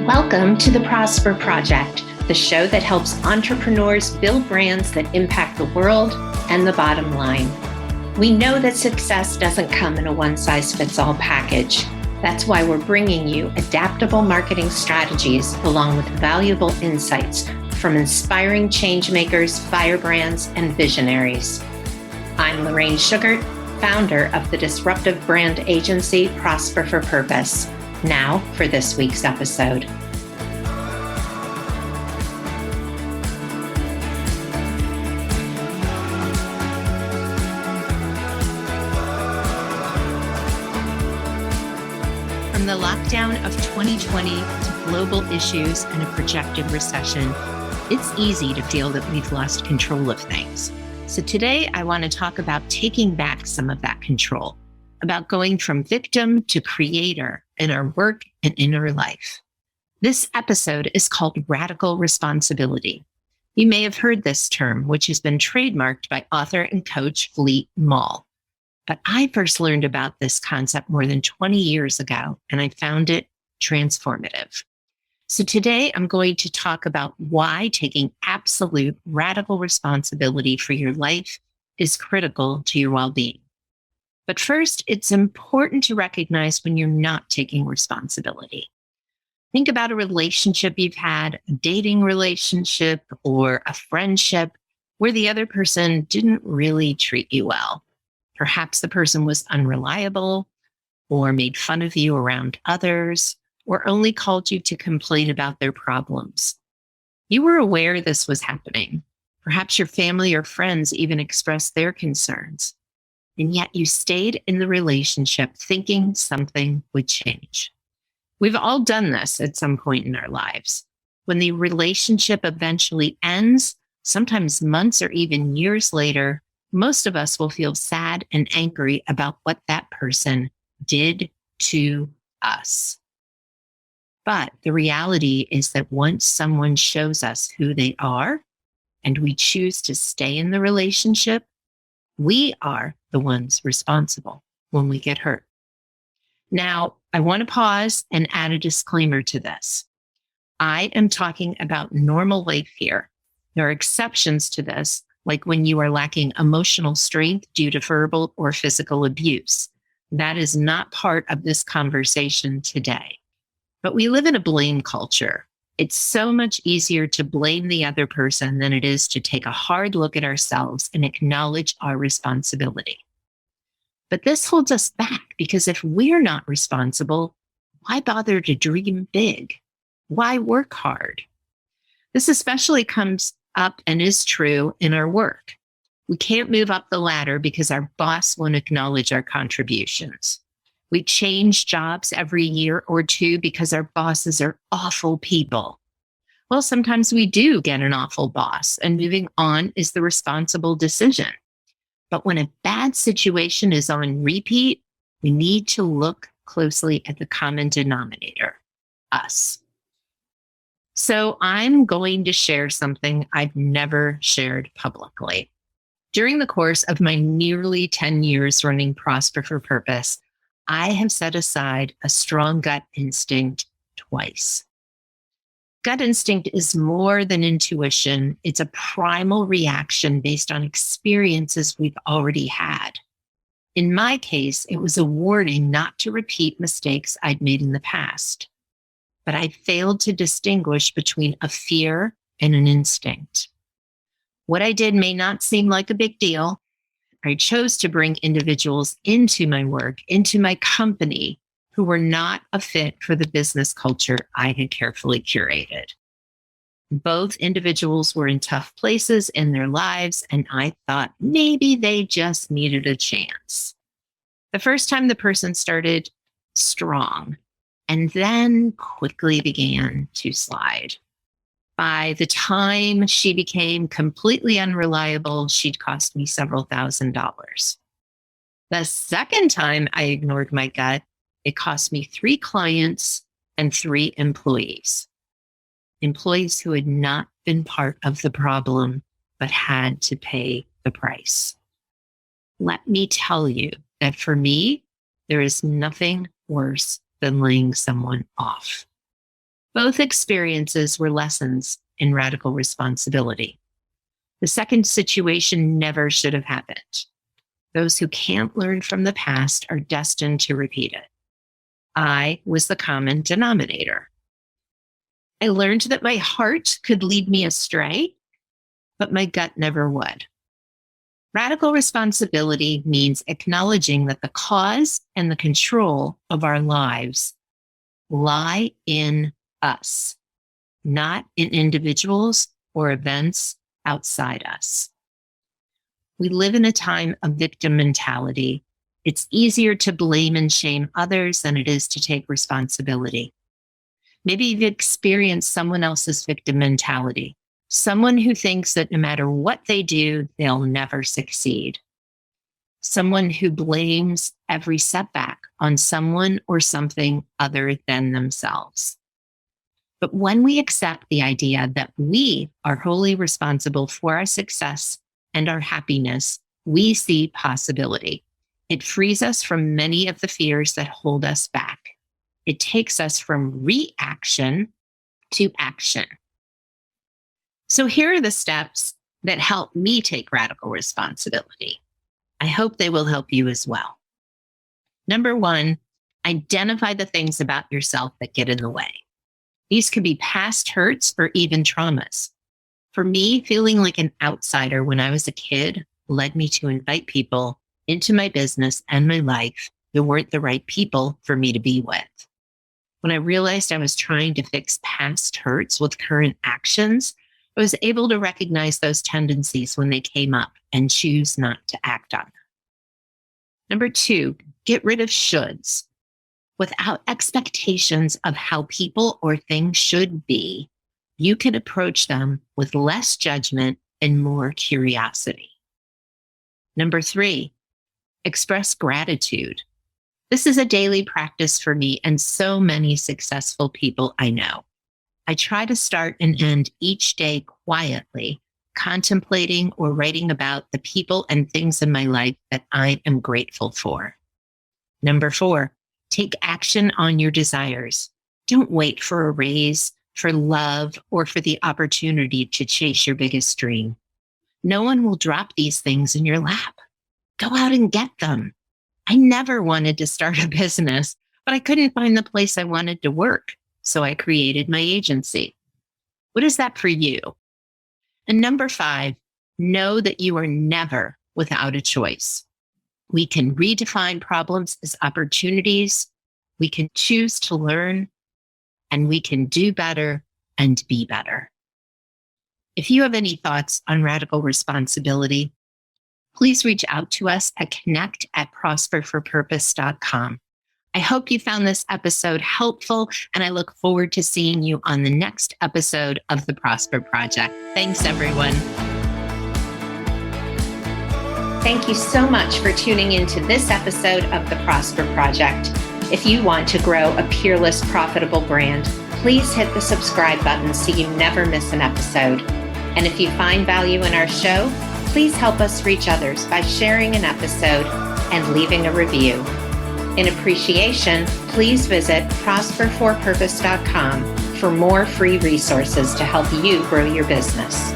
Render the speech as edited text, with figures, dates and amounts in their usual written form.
Welcome to the Prosper Project, the show that helps entrepreneurs build brands that impact the world and the bottom line. We know that success doesn't come in a one-size-fits-all package. That's why we're bringing you adaptable marketing strategies along with valuable insights from inspiring changemakers, firebrands, and visionaries. I'm Lorraine Sugart, founder of the disruptive brand agency Prosper for Purpose. Now for this week's episode. From the lockdown of 2020 to global issues and a projected recession, it's easy to feel that we've lost control of things. So today I want to talk about taking back some of that control, about going from victim to creator in our work and in our life. This episode is called Radical Responsibility. You may have heard this term, which has been trademarked by author and coach Fleet Mall. But I first learned about this concept more than 20 years ago, and I found it transformative. So today I'm going to talk about why taking absolute radical responsibility for your life is critical to your well-being. But first, it's important to recognize when you're not taking responsibility. Think about a relationship you've had, a dating relationship or a friendship where the other person didn't really treat you well. Perhaps the person was unreliable or made fun of you around others or only called you to complain about their problems. You were aware this was happening. Perhaps your family or friends even expressed their concerns. And yet you stayed in the relationship thinking something would change. We've all done this at some point in our lives. When the relationship eventually ends, sometimes months or even years later, most of us will feel sad and angry about what that person did to us. But the reality is that once someone shows us who they are and we choose to stay in the relationship, we are the ones responsible when we get hurt. Now, I want to pause and add a disclaimer to this. I am talking about normal life here. There are exceptions to this, like when you are lacking emotional strength due to verbal or physical abuse. That is not part of this conversation today. But we live in a blame culture. It's so much easier to blame the other person than it is to take a hard look at ourselves and acknowledge our responsibility. But this holds us back because if we're not responsible, why bother to dream big? Why work hard? This especially comes up and is true in our work. We can't move up the ladder because our boss won't acknowledge our contributions. We change jobs every year or two because our bosses are awful people. Well, sometimes we do get an awful boss, and moving on is the responsible decision. But when a bad situation is on repeat, we need to look closely at the common denominator, us. So I'm going to share something I've never shared publicly. During the course of my nearly 10 years running Prosper for Purpose, I have set aside a strong gut instinct twice. Gut instinct is more than intuition. It's a primal reaction based on experiences we've already had. In my case, it was a warning not to repeat mistakes I'd made in the past. But I failed to distinguish between a fear and an instinct. What I did may not seem like a big deal. I chose to bring individuals into my work, into my company, who were not a fit for the business culture I had carefully curated. Both individuals were in tough places in their lives, and I thought maybe they just needed a chance. The first time the person started strong, and then quickly began to slide. By the time she became completely unreliable, she'd cost me several $1,000s. The second time I ignored my gut, it cost me 3 clients and 3 employees. Employees who had not been part of the problem, but had to pay the price. Let me tell you that for me, there is nothing worse than laying someone off. Both experiences were lessons in radical responsibility. The second situation never should have happened. Those who can't learn from the past are destined to repeat it. I was the common denominator. I learned that my heart could lead me astray, but my gut never would. Radical responsibility means acknowledging that the cause and the control of our lives lie in us, not in individuals or events outside us. We live in a time of victim mentality. It's easier to blame and shame others than it is to take responsibility. Maybe you've experienced someone else's victim mentality, someone who thinks that no matter what they do, they'll never succeed. Someone who blames every setback on someone or something other than themselves. But when we accept the idea that we are wholly responsible for our success and our happiness, we see possibility. It frees us from many of the fears that hold us back. It takes us from reaction to action. So here are the steps that help me take radical responsibility. I hope they will help you as well. Number one, identify the things about yourself that get in the way. These could be past hurts or even traumas. For me, feeling like an outsider when I was a kid led me to invite people into my business and my life who weren't the right people for me to be with. When I realized I was trying to fix past hurts with current actions, I was able to recognize those tendencies when they came up and choose not to act on them. Number two, get rid of shoulds. Without expectations of how people or things should be, you can approach them with less judgment and more curiosity. Number three, express gratitude. This is a daily practice for me and so many successful people I know. I try to start and end each day quietly, contemplating or writing about the people and things in my life that I am grateful for. Number four, take action on your desires. Don't wait for a raise, for love, or for the opportunity to chase your biggest dream. No one will drop these things in your lap. Go out and get them. I never wanted to start a business, but I couldn't find the place I wanted to work, so I created my agency. What is that for you? And number five, know that you are never without a choice. We can redefine problems as opportunities. We can choose to learn, and we can do better and be better. If you have any thoughts on radical responsibility, please reach out to us at connect@prosperforpurpose.com. I hope you found this episode helpful, and I look forward to seeing you on the next episode of the Prosper Project. Thanks, everyone. Thank you so much for tuning into this episode of the Prosper Project. If you want to grow a peerless, profitable brand, please hit the subscribe button so you never miss an episode. And if you find value in our show, please help us reach others by sharing an episode and leaving a review. In appreciation, please visit prosperforpurpose.com for more free resources to help you grow your business.